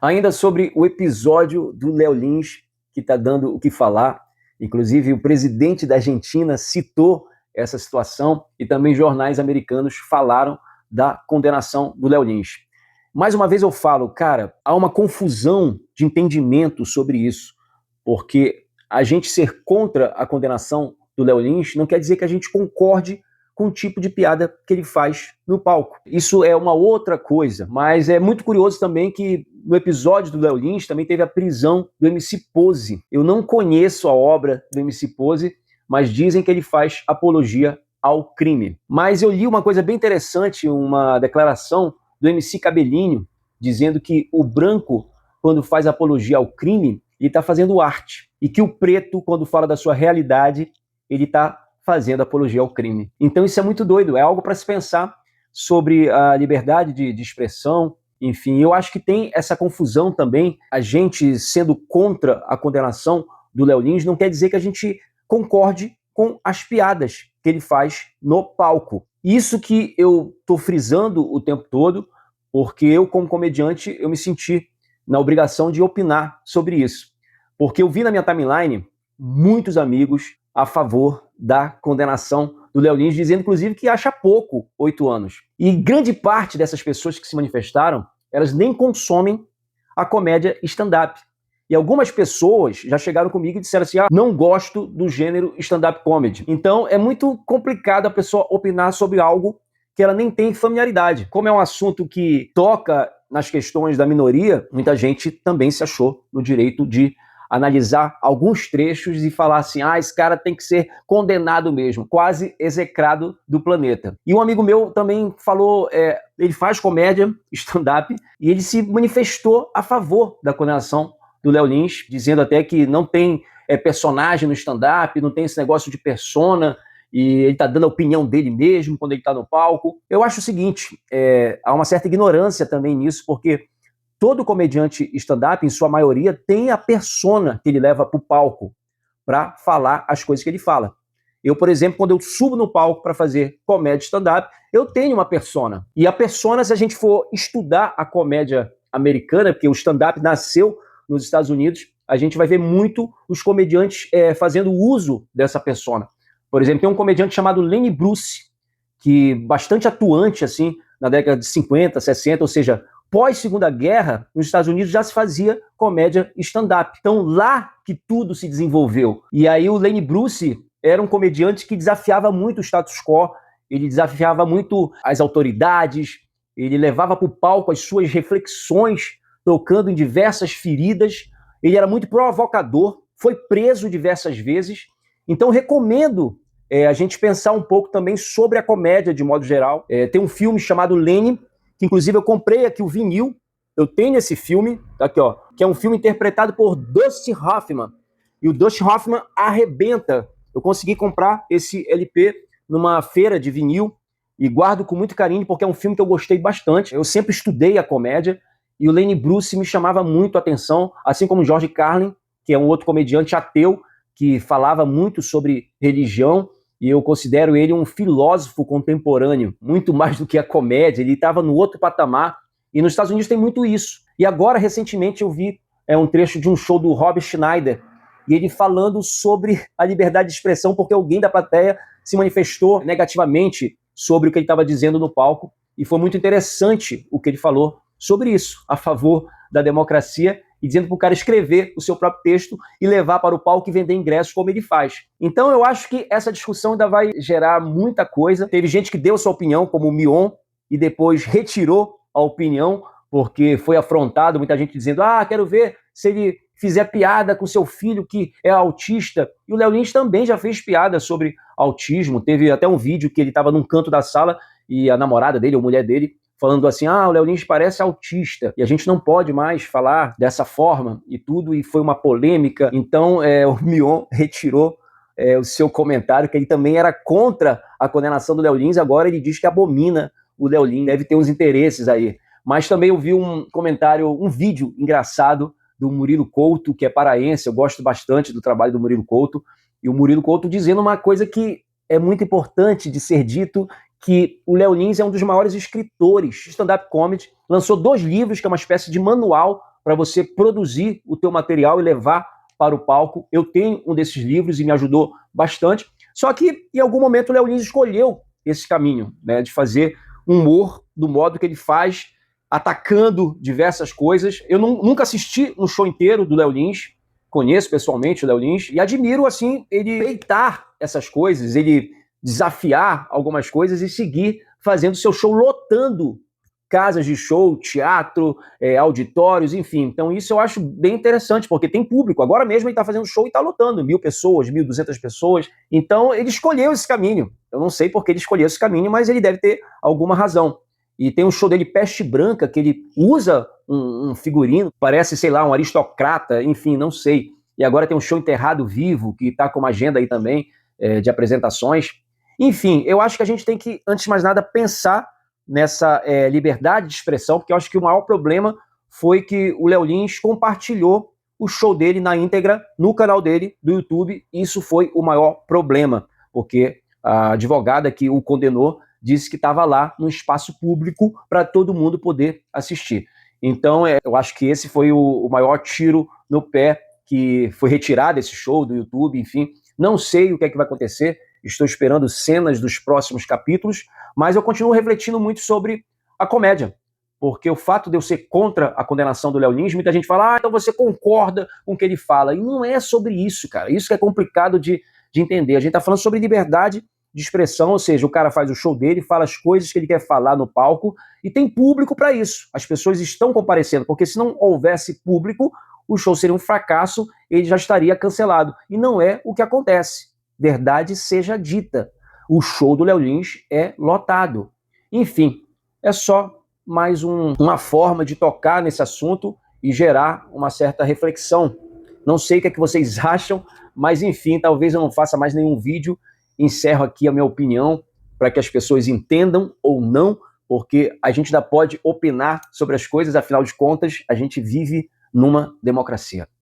Ainda sobre o episódio do Léo Lins, que está dando o que falar, inclusive o presidente da Argentina citou essa situação e também jornais americanos falaram da condenação do Léo Lins. Mais uma vez eu falo, cara, há uma confusão de entendimento sobre isso, porque a gente ser contra a condenação do Léo Lins não quer dizer que a gente concorde com o tipo de piada que ele faz no palco. Isso é uma outra coisa, mas é muito curioso também que no episódio do Léo Lins também teve a prisão do MC Pose. Eu não conheço a obra do MC Pose, mas dizem que ele faz apologia ao crime. Mas eu li uma coisa bem interessante, uma declaração do MC Cabelinho, dizendo que o branco, quando faz apologia ao crime, ele está fazendo arte. E que o preto, quando fala da sua realidade, ele está fazendo apologia ao crime. Então isso é muito doido, é algo para se pensar sobre a liberdade de expressão. Enfim, eu acho que tem essa confusão também. A gente sendo contra a condenação do Léo Lins não quer dizer que a gente concorde com as piadas que ele faz no palco. Isso que eu estou frisando o tempo todo, porque eu, como comediante, eu me senti na obrigação de opinar sobre isso. Porque eu vi na minha timeline muitos amigos a favor da condenação do Léo Lins, dizendo, inclusive, que acha pouco 8 anos. E grande parte dessas pessoas que se manifestaram, elas nem consomem a comédia stand-up. E algumas pessoas já chegaram comigo e disseram assim, não gosto do gênero stand-up comedy. Então é muito complicado a pessoa opinar sobre algo que ela nem tem familiaridade. Como é um assunto que toca nas questões da minoria, muita gente também se achou no direito de analisar alguns trechos e falar assim, esse cara tem que ser condenado mesmo, quase execrado do planeta. E um amigo meu também falou, ele faz comédia, stand-up, e ele se manifestou a favor da condenação do Léo Lins, dizendo até que não tem personagem no stand-up, não tem esse negócio de persona, e ele tá dando a opinião dele mesmo quando ele tá no palco. Eu acho o seguinte, há uma certa ignorância também nisso, porque todo comediante stand-up, em sua maioria, tem a persona que ele leva para o palco para falar as coisas que ele fala. Eu, por exemplo, quando eu subo no palco para fazer comédia stand-up, eu tenho uma persona. E a persona, se a gente for estudar a comédia americana, porque o stand-up nasceu nos Estados Unidos, a gente vai ver muito os comediantes fazendo uso dessa persona. Por exemplo, tem um comediante chamado Lenny Bruce, que bastante atuante assim na década de 50, 60, ou seja, pós-Segunda Guerra, nos Estados Unidos já se fazia comédia stand-up. Então, lá que tudo se desenvolveu. E aí o Lenny Bruce era um comediante que desafiava muito o status quo, ele desafiava muito as autoridades, ele levava para o palco as suas reflexões, tocando em diversas feridas. Ele era muito provocador, foi preso diversas vezes. Então, recomendo a gente pensar um pouco também sobre a comédia, de modo geral. Tem um filme chamado Lenny, que inclusive eu comprei aqui o vinil, eu tenho esse filme, tá aqui, ó, que é um filme interpretado por Dustin Hoffman, e o Dustin Hoffman arrebenta. Eu consegui comprar esse LP numa feira de vinil, e guardo com muito carinho, porque é um filme que eu gostei bastante. Eu sempre estudei a comédia, e o Lenny Bruce me chamava muito a atenção, assim como o George Carlin, que é um outro comediante ateu, que falava muito sobre religião, e eu considero ele um filósofo contemporâneo, muito mais do que a comédia. Ele estava no outro patamar, e nos Estados Unidos tem muito isso. E agora, recentemente, eu vi um trecho de um show do Rob Schneider, e ele falando sobre a liberdade de expressão, porque alguém da plateia se manifestou negativamente sobre o que ele estava dizendo no palco, e foi muito interessante o que ele falou sobre isso, a favor da democracia, e dizendo para o cara escrever o seu próprio texto e levar para o palco e vender ingressos como ele faz. Então eu acho que essa discussão ainda vai gerar muita coisa. Teve gente que deu sua opinião, como o Mion, e depois retirou a opinião, porque foi afrontado, muita gente dizendo, quero ver se ele fizer piada com seu filho que é autista. E o Léo Lins também já fez piada sobre autismo. Teve até um vídeo que ele estava num canto da sala e a namorada dele, ou mulher dele, falando assim, o Léo Lins parece autista, e a gente não pode mais falar dessa forma e tudo, e foi uma polêmica. Então o Mion retirou o seu comentário, que ele também era contra a condenação do Léo Lins, agora ele diz que abomina o Léo Lins, deve ter uns interesses aí. Mas também eu vi um comentário, um vídeo engraçado do Murilo Couto, que é paraense, eu gosto bastante do trabalho do Murilo Couto, e o Murilo Couto dizendo uma coisa que é muito importante de ser dito, que o Léo Lins é um dos maiores escritores de stand-up comedy, lançou 2 livros, que é uma espécie de manual para você produzir o teu material e levar para o palco. Eu tenho um desses livros e me ajudou bastante. Só que, em algum momento, o Léo Lins escolheu esse caminho, né, de fazer humor do modo que ele faz, atacando diversas coisas. Eu nunca assisti um show inteiro do Léo Lins, conheço pessoalmente o Léo Lins, e admiro, assim, ele peitar essas coisas, ele desafiar algumas coisas e seguir fazendo seu show, lotando casas de show, teatro, auditórios, enfim. Então isso eu acho bem interessante, porque tem público. Agora mesmo ele está fazendo show e está lotando 1.000 pessoas, 1.200 pessoas. Então ele escolheu esse caminho. Eu não sei por que ele escolheu esse caminho, mas ele deve ter alguma razão. E tem um show dele, Peste Branca, que ele usa um figurino, parece, sei lá, um aristocrata, enfim, não sei. E agora tem um show Enterrado Vivo, que está com uma agenda aí também de apresentações. Enfim, eu acho que a gente tem que, antes de mais nada, pensar nessa liberdade de expressão, porque eu acho que o maior problema foi que o Léo Lins compartilhou o show dele na íntegra no canal dele do YouTube. Isso foi o maior problema, porque a advogada que o condenou disse que estava lá no espaço público para todo mundo poder assistir. Então, eu acho que esse foi o maior tiro no pé, que foi retirado esse show do YouTube, enfim. Não sei o que é que vai acontecer, estou esperando cenas dos próximos capítulos, mas eu continuo refletindo muito sobre a comédia, porque o fato de eu ser contra a condenação do Léo Lins, muita gente fala, então você concorda com o que ele fala, e não é sobre isso, cara, isso que é complicado de entender. A gente está falando sobre liberdade de expressão, ou seja, o cara faz o show dele, fala as coisas que ele quer falar no palco, e tem público para isso, as pessoas estão comparecendo, porque se não houvesse público, o show seria um fracasso, ele já estaria cancelado, e não é o que acontece. Verdade seja dita, o show do Léo Lins é lotado. Enfim, é só mais uma forma de tocar nesse assunto e gerar uma certa reflexão. Não sei o que é que vocês acham, mas enfim, talvez eu não faça mais nenhum vídeo. Encerro aqui a minha opinião para que as pessoas entendam ou não, porque a gente ainda pode opinar sobre as coisas, afinal de contas, a gente vive numa democracia.